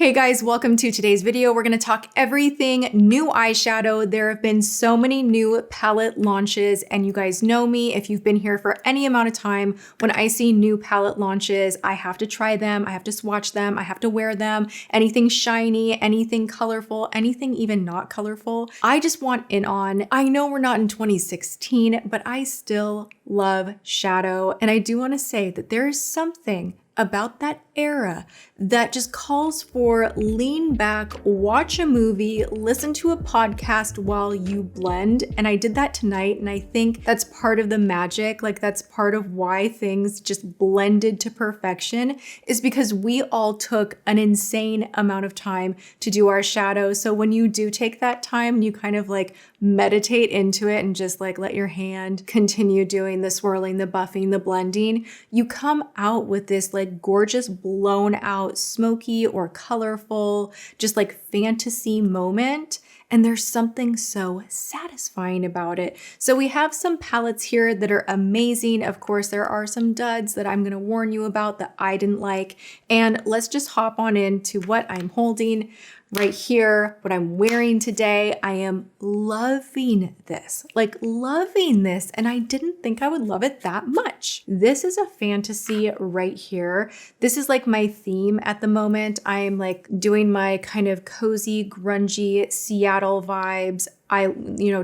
Hey guys, welcome to today's video. We're going to talk everything new eyeshadow. There have been so many new palette launches, and you guys know me. If you've been here for any amount of time, when I see new palette launches, I have to try them, I have to swatch them, I have to wear them. Anything shiny, anything colorful, anything even not colorful, I just want in on. I know we're not in 2016, but I still love shadow. And I do want to say that there is something about that era that just calls for lean back, watch a movie, listen to a podcast while you blend. And I did that tonight, and I think that's part of the magic. Like, that's part of why things just blended to perfection, is because we all took an insane amount of time to do our shadow. So when you do take that time, you kind of like meditate into it and just like let your hand continue doing the swirling, the buffing, the blending, you come out with this like gorgeous blown out smoky or colorful, just like fantasy moment. And there's something so satisfying about it. So we have some palettes here that are amazing. Of course, there are some duds that I'm going to warn you about that I didn't like. And let's just hop on into what I'm holding right here, what I'm wearing today. I am loving this, like loving this. And I didn't think I would love it that much. This is a fantasy right here. This is like my theme at the moment. I'm like doing my kind of cozy, grungy Seattle vibes.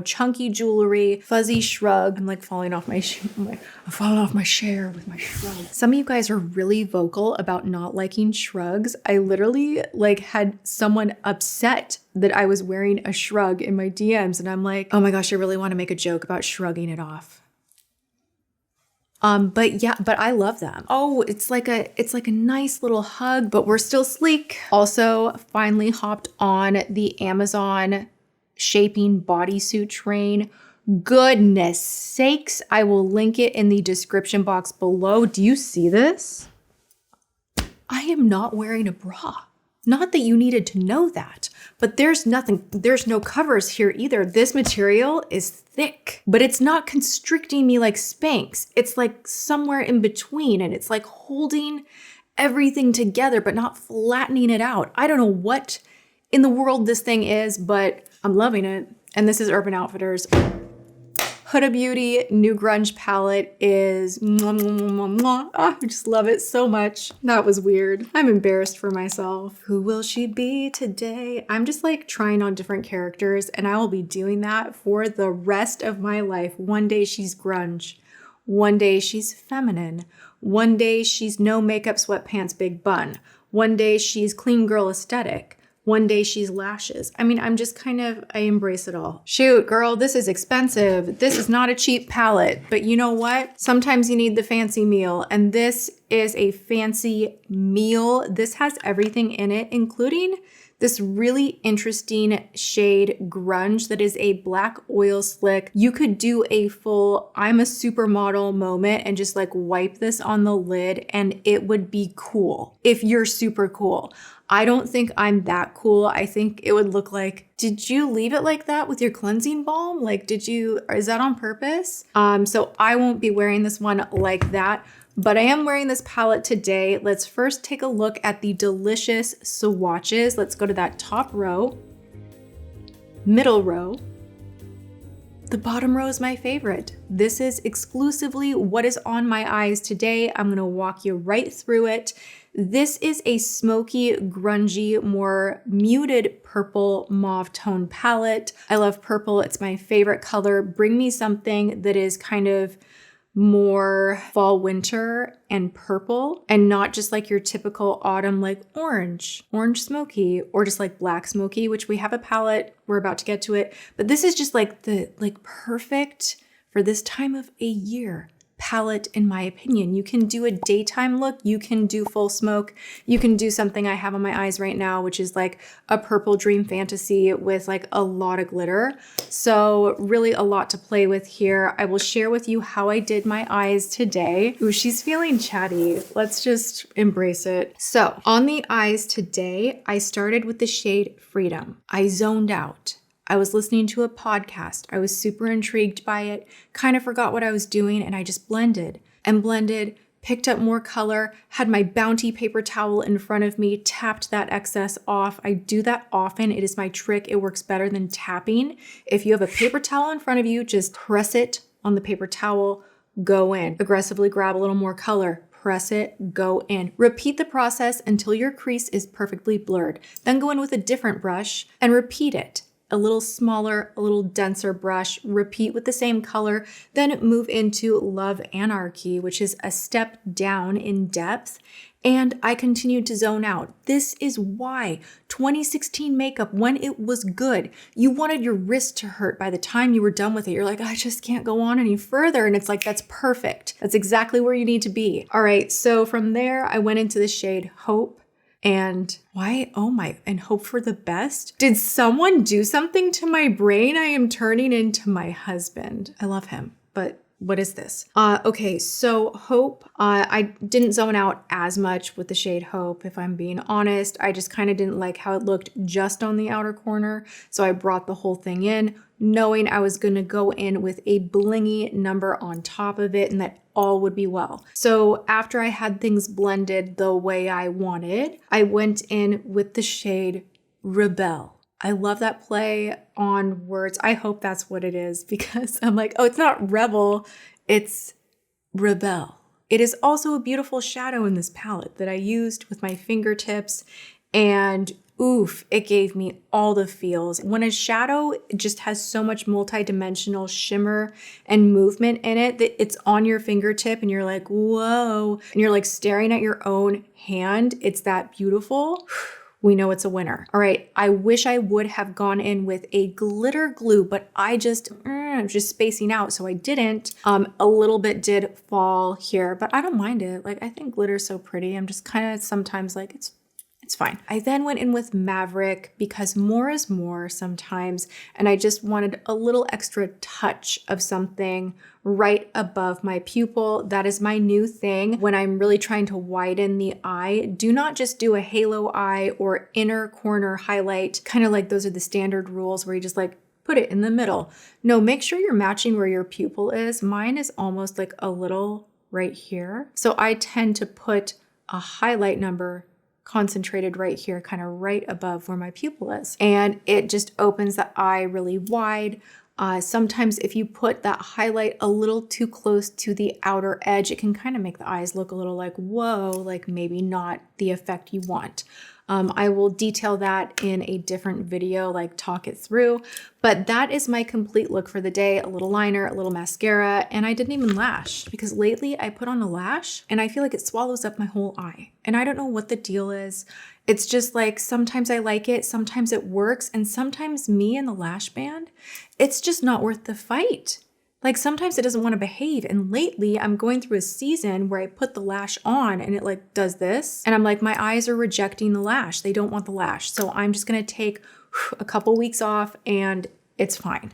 Chunky jewelry, fuzzy shrug. I'm like falling off my I'm falling off my chair with my shrug. Some of you guys are really vocal about not liking shrugs. I literally like had someone upset that I was wearing a shrug in my DMs, and I'm like, oh my gosh, I really want to make a joke about shrugging it off. But I love them. Oh, it's like a nice little hug, but we're still sleek. Also, finally hopped on the Amazon shaping bodysuit train. Goodness sakes, I will link it in the description box below. Do you see this? I am not wearing a bra. Not that you needed to know that, but there's no covers here either. This material is thick, but it's not constricting me like Spanx. It's like somewhere in between, and it's like holding everything together, but not flattening it out. I don't know what in the world this thing is, but I'm loving it. And this is Urban Outfitters. Huda Beauty new grunge palette is mwah, mwah, mwah, mwah. Oh, I just love it so much. That was weird. I'm embarrassed for myself. Who will she be today? I'm just like trying on different characters, and I will be doing that for the rest of my life. One day she's grunge. One day she's feminine. One day she's no makeup, sweatpants, big bun. One day she's clean girl aesthetic. One day she's lashes. I mean, I'm just I embrace it all. Shoot, girl, this is expensive. This is not a cheap palette, but you know what? Sometimes you need the fancy meal, and this is a fancy meal. This has everything in it, including this really interesting shade Grunge that is a black oil slick. You could do a full I'm a supermodel moment and just like wipe this on the lid, and it would be cool if you're super cool. I don't think I'm that cool. I think it would look like, did you leave it like that with your cleansing balm? Like, is that on purpose? So I won't be wearing this one like that, but I am wearing this palette today. Let's first take a look at the delicious swatches. Let's go to that top row, middle row. The bottom row is my favorite. This is exclusively what is on my eyes today. I'm gonna walk you right through it. This is a smoky, grungy, more muted purple mauve tone palette. I love purple, it's my favorite color. Bring me something that is kind of more fall, winter and purple, and not just like your typical autumn, like orange smoky, or just like black smoky, which we have a palette, we're about to get to it. But this is just like the perfect for this time of a year palette, in my opinion. You can do a daytime look, you can do full smoke, you can do something I have on my eyes right now, which is like a purple dream fantasy with like a lot of glitter. So really a lot to play with here. I will share with you how I did my eyes today. Ooh, she's feeling chatty. Let's just embrace it. So on the eyes today, I started with the shade Freedom. I zoned out. I was listening to a podcast. I was super intrigued by it, kind of forgot what I was doing, and I just blended and blended picked up more color, had my Bounty paper towel in front of me, tapped that excess off. I do that often. It is my trick. It works better than tapping. If you have a paper towel in front of you, just press it on the paper towel, go in. Aggressively grab a little more color, press it, go in. Repeat the process until your crease is perfectly blurred. Then go in with a different brush and repeat it. A little smaller, a little denser brush, repeat with the same color, then move into Love Anarchy, which is a step down in depth. And I continued to zone out. This is why 2016 makeup, when it was good, you wanted your wrist to hurt by the time you were done with it. You're like, I just can't go on any further. And it's like, that's perfect. That's exactly where you need to be. All right, so from there, I went into the shade Hope. And why? Oh my, and hope for the best. Did someone do something to my brain? I am turning into my husband. I love him, but what is this? Okay, so Hope, I didn't zone out as much with the shade Hope, if I'm being honest. I just kind of didn't like how it looked just on the outer corner. So I brought the whole thing in, knowing I was gonna go in with a blingy number on top of it and that all would be well. So after I had things blended the way I wanted, I went in with the shade Rebel. I love that play on words. I hope that's what it is because I'm like, oh, it's not rebel, it's rebel. It is also a beautiful shadow in this palette that I used with my fingertips, and oof, it gave me all the feels. When a shadow just has so much multi-dimensional shimmer and movement in it that it's on your fingertip and you're like, whoa, and you're like staring at your own hand, it's that beautiful. We know it's a winner. All right, I wish I would have gone in with a glitter glue, but I just spacing out, so I didn't. A little bit did fall here, but I don't mind it. Like, I think glitter's so pretty. I'm just kind of sometimes like, it's fine. I then went in with Maverick because more is more sometimes, and I just wanted a little extra touch of something right above my pupil. That is my new thing when I'm really trying to widen the eye. Do not just do a halo eye or inner corner highlight, kind of like those are the standard rules where you just like put it in the middle. No, make sure you're matching where your pupil is. Mine is almost like a little right here. So I tend to put a highlight number concentrated right here, kind of right above where my pupil is. And it just opens the eye really wide. Sometimes if you put that highlight a little too close to the outer edge, it can kind of make the eyes look a little like, whoa, like maybe not the effect you want. I will detail that in a different video, like talk it through, but that is my complete look for the day. A little liner, a little mascara, and I didn't even lash because lately I put on a lash and I feel like it swallows up my whole eye. And I don't know what the deal is. It's just like, sometimes I like it, sometimes it works, and sometimes me and the lash band, it's just not worth the fight. Like sometimes it doesn't want to behave. And lately I'm going through a season where I put the lash on and it like does this. And I'm like, my eyes are rejecting the lash. They don't want the lash. So I'm just going to take a couple weeks off and it's fine.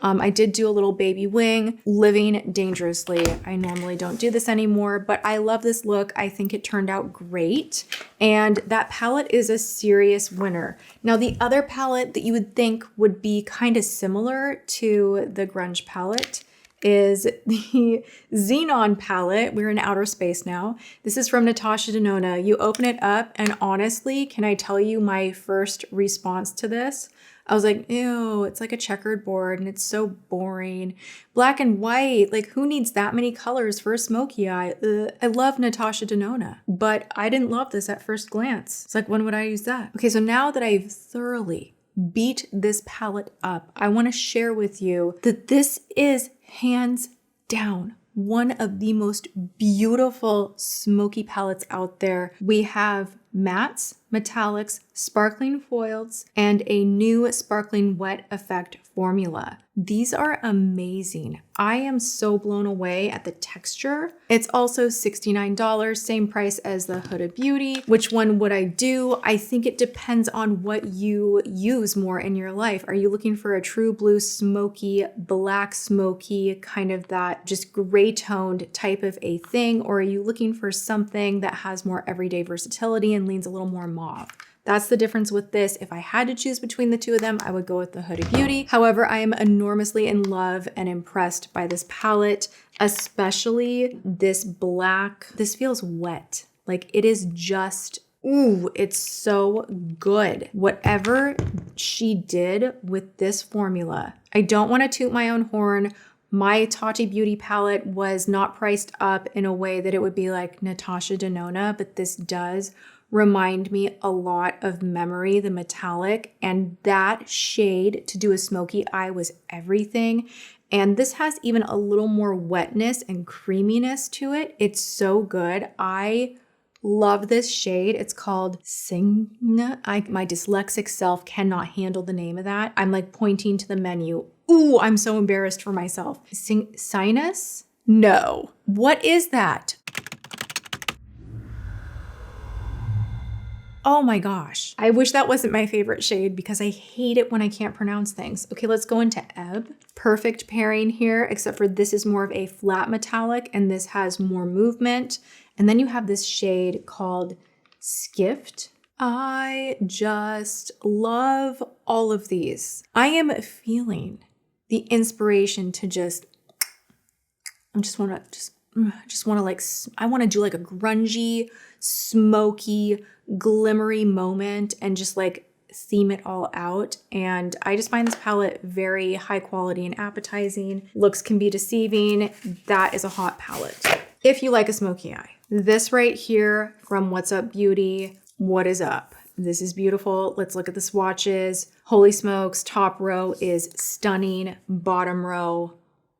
I did do a little baby wing, living dangerously. I normally don't do this anymore, but I love this look. I think it turned out great. And that palette is a serious winner. Now, the other palette that you would think would be kind of similar to the Grunge palette is the Xenon palette. We're in outer space now. This is from Natasha Denona. You open it up and honestly, can I tell you my first response to this? I was like, ew, it's like a checkered board and it's so boring. Black and white, like who needs that many colors for a smoky eye? I love Natasha Denona, but I didn't love this at first glance. It's like, when would I use that? Okay, so now that I've thoroughly beat this palette up, I wanna share with you that this is hands down one of the most beautiful smoky palettes out there. We have mattes, metallics, sparkling foils, and a new sparkling wet effect formula. These are amazing. I am so blown away at the texture. It's also $69, same price as the Huda Beauty. Which one would I do? I think it depends on what you use more in your life. Are you looking for a true blue smoky, black smoky, kind of that just gray toned type of a thing? Or are you looking for something that has more everyday versatility and leans a little more mauve? That's the difference with this. If I had to choose between the two of them, I would go with the Huda Beauty. However, I am enormously in love and impressed by this palette, especially this black. This feels wet. Like it is just, ooh, it's so good. Whatever she did with this formula, I don't want to toot my own horn. My Tati Beauty palette was not priced up in a way that it would be like Natasha Denona, but this does remind me a lot of Memory, the metallic, and that shade to do a smoky eye was everything. And this has even a little more wetness and creaminess to it. It's so good. I love this shade. It's called Sing. My dyslexic self cannot handle the name of that. I'm like pointing to the menu. Ooh, I'm so embarrassed for myself. Sinus? No. What is that? Oh my gosh. I wish that wasn't my favorite shade because I hate it when I can't pronounce things. Okay, let's go into Ebb. Perfect pairing here, except for this is more of a flat metallic and this has more movement. And then you have this shade called Skift. I just love all of these. I am feeling the inspiration to I want to do like a grungy, smoky, glimmery moment and just like theme it all out. And I just find this palette very high quality and appetizing. Looks can be deceiving. That is a hot palette. If you like a smoky eye. This right here from What's Up Beauty, What Is Up? This is beautiful. Let's look at the swatches. Holy smokes, top row is stunning. Bottom row,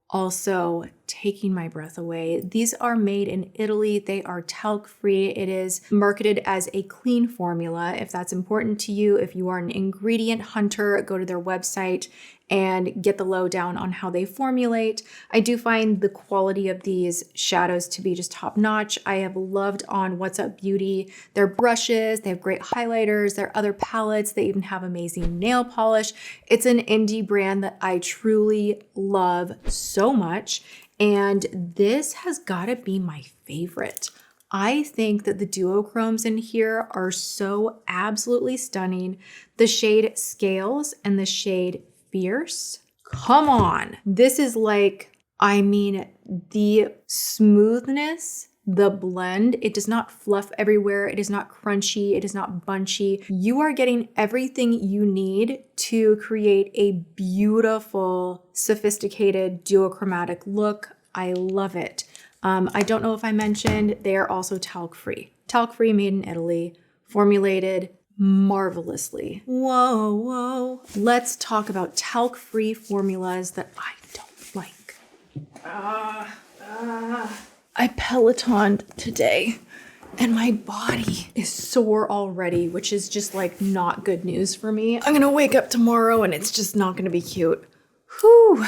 also taking my breath away. These are made in Italy. They are talc-free. It is marketed as a clean formula. If that's important to you, if you are an ingredient hunter, go to their website and get the lowdown on how they formulate. I do find the quality of these shadows to be just top notch. I have loved on What's Up Beauty their brushes. They have great highlighters, their other palettes. They even have amazing nail polish. It's an indie brand that I truly love so much. And this has got to be my favorite. I think that the duochromes in here are so absolutely stunning. The shade Scales and the shade Fierce. Come on. This is like, I mean, the smoothness, the blend, it does not fluff everywhere. It is not crunchy. It is not bunchy. You are getting everything you need to create a beautiful, sophisticated duochromatic look. I love it. I don't know if I mentioned, they are also talc-free. Talc-free, made in Italy, formulated marvelously. Whoa, whoa. Let's talk about talc-free formulas that I don't like. I Pelotoned today and my body is sore already, which is just like not good news for me. I'm gonna wake up tomorrow and it's just not gonna be cute. Whew.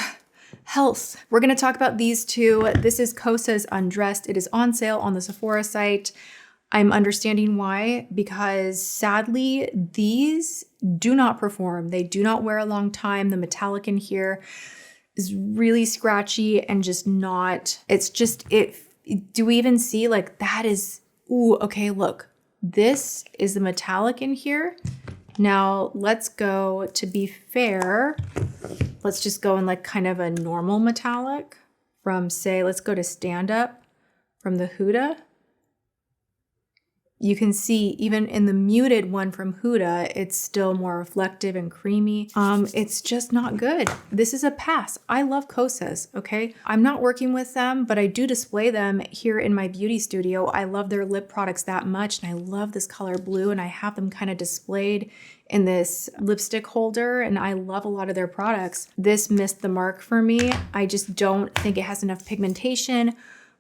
Health. We're gonna talk about these two. This is COSA Undressed. It is on sale on the Sephora site. I'm understanding why, because sadly, these do not perform. They do not wear a long time. The metallic in here is really scratchy and just not, it's just, do we even see like that is, ooh, okay, look, this is the metallic in here. Now let's go, to be fair, let's just go in like kind of a normal metallic from, say, let's go to Stand Up from the Huda. You can see even in the muted one from Huda, it's still more reflective and creamy. It's just not good. This is a pass. I love Kosas, okay? I'm not working with them, but I do display them here in my beauty studio. I love their lip products that much, and I love this color blue, and I have them kind of displayed in this lipstick holder, and I love a lot of their products. This missed the mark for me. I just don't think it has enough pigmentation,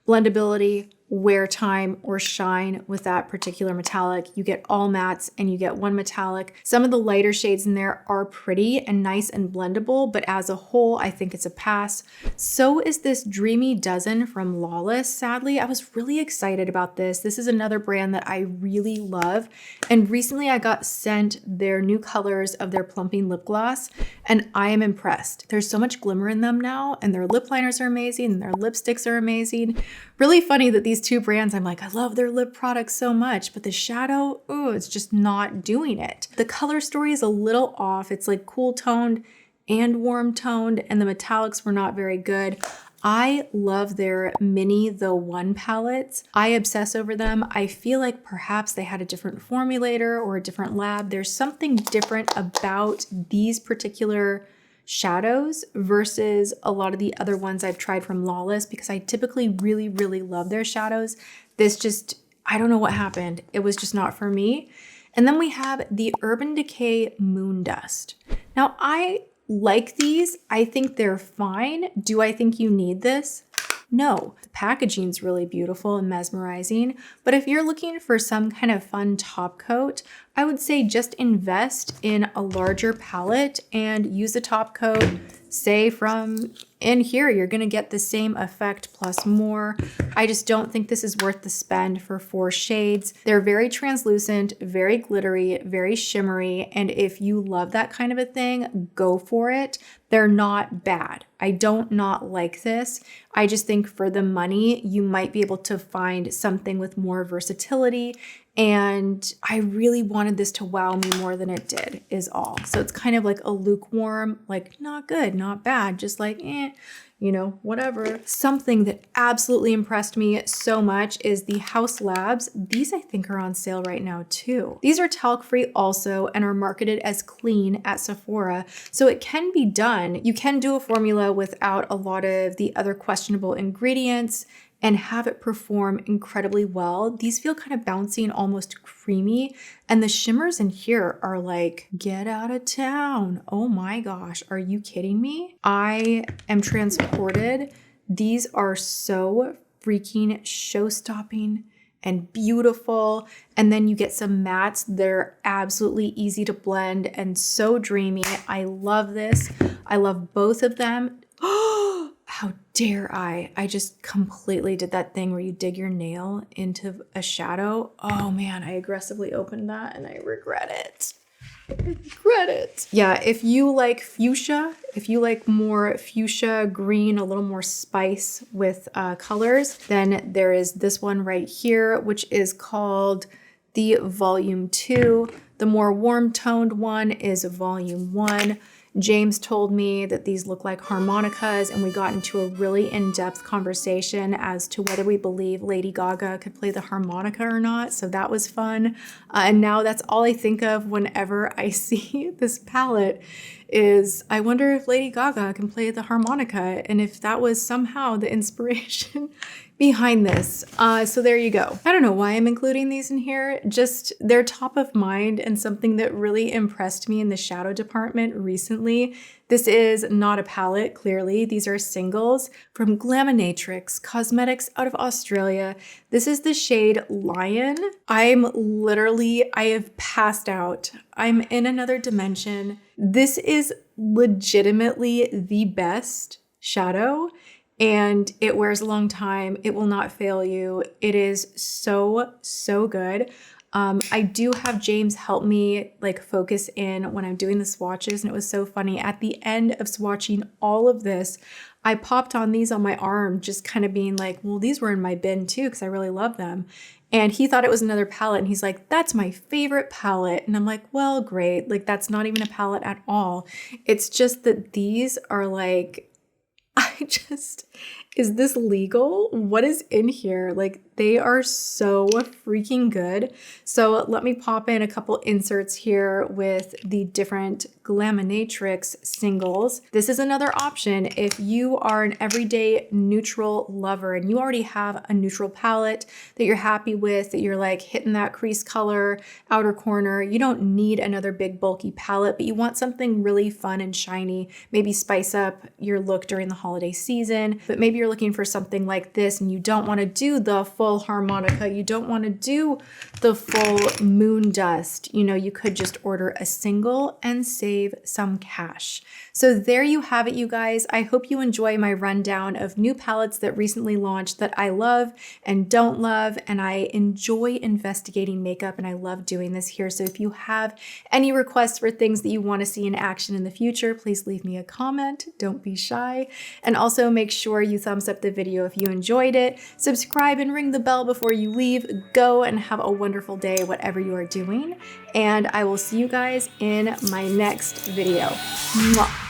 blendability, wear time, or shine with that particular metallic. You get all mattes and you get one metallic. Some of the lighter shades in there are pretty and nice and blendable, but as a whole, I think it's a pass. So is this Dreamy Dozen from Lawless. Sadly, I was really excited about this. This is another brand that I really love. And recently I got sent their new colors of their plumping lip gloss, and I am impressed. There's so much glimmer in them now, and their lip liners are amazing and their lipsticks are amazing. Really funny that these two brands, I'm like, I love their lip products so much, but the shadow, oh, it's just not doing it. The color story is a little off. It's like cool toned and warm toned, and the metallics were not very good. I love their mini The One palettes. I obsess over them. I feel like perhaps they had a different formulator or a different lab. There's something different about these particular shadows versus a lot of the other ones I've tried from Lawless, because I typically really, really love their shadows. This just, I don't know what happened. It was just not for me. And then we have the Urban Decay Moon Dust. Now I like these. I think they're fine. Do I think you need this? No. The packaging's really beautiful and mesmerizing, but if you're looking for some kind of fun top coat, I would say just invest in a larger palette and use a top coat. Say from in here, you're gonna get the same effect plus more. I just don't think this is worth the spend for 4 shades. They're very translucent, very glittery, very shimmery, and if you love that kind of a thing, go for it. They're not bad. I don't not like this. I just think for the money, you might be able to find something with more versatility, and I really wanted this to wow me more than it did, is all. So it's kind of like a lukewarm, like not good, not bad, just like, you know, whatever. Something that absolutely impressed me so much is the Haus Labs. These I think are on sale right now too. These are talc-free also and are marketed as clean at Sephora. So it can be done. You can do a formula without a lot of the other questionable ingredients and have it perform incredibly well. These feel kind of bouncy and almost creamy. And the shimmers in here are like, get out of town. Oh my gosh, are you kidding me? I am transported. These are so freaking show-stopping and beautiful. And then you get some mattes. They're absolutely easy to blend and so dreamy. I love this. I love both of them. How dare I? I just completely did that thing where you dig your nail into a shadow. Oh man, I aggressively opened that and I regret it. Yeah, if you like fuchsia, if you like more fuchsia green, a little more spice with colors, then there is this one right here, which is called the Volume 2. The more warm toned one is Volume 1. James told me that these look like harmonicas, and we got into a really in-depth conversation as to whether we believe Lady Gaga could play the harmonica or not. So that was fun. And now that's all I think of whenever I see this palette is I wonder if Lady Gaga can play the harmonica and if that was somehow the inspiration behind this. So there you go. I don't know why I'm including these in here. Just they're top of mind and something that really impressed me in the shadow department recently. This is not a palette, clearly. These are singles from Glaminatrix Cosmetics out of Australia. This is the shade Lion. I have passed out. I'm in another dimension. This is legitimately the best shadow. And it wears a long time. It will not fail you. It is so, so good. I do have James help me like focus in when I'm doing the swatches, and it was so funny. At the end of swatching all of this, I popped on these on my arm, just kind of being like, well, these were in my bin too, because I really love them. And he thought it was another palette, and he's like, that's my favorite palette. And I'm like, well, great. Like, that's not even a palette at all. It's just that these are like, is this legal? What is in here? Like, they are so freaking good. So let me pop in a couple inserts here with the different Glaminatrix singles. This is another option if you are an everyday neutral lover and you already have a neutral palette that you're happy with, that you're like hitting that crease color, outer corner. You don't need another big bulky palette, but you want something really fun and shiny, maybe spice up your look during the holiday season, but maybe you're looking for something like this and you don't want to do the full harmonica, you don't want to do the full moon dust, you know, you could just order a single and save some cash. So there you have it, you guys. I hope you enjoy my rundown of new palettes that recently launched that I love and don't love, and I enjoy investigating makeup and I love doing this here. So if you have any requests for things that you want to see in action in the future, please leave me a comment. Don't be shy. And also make sure you thumbs thumbs up the video if you enjoyed it. Subscribe and ring the bell before you leave. Go and have a wonderful day, whatever you are doing. And I will see you guys in my next video. Mwah.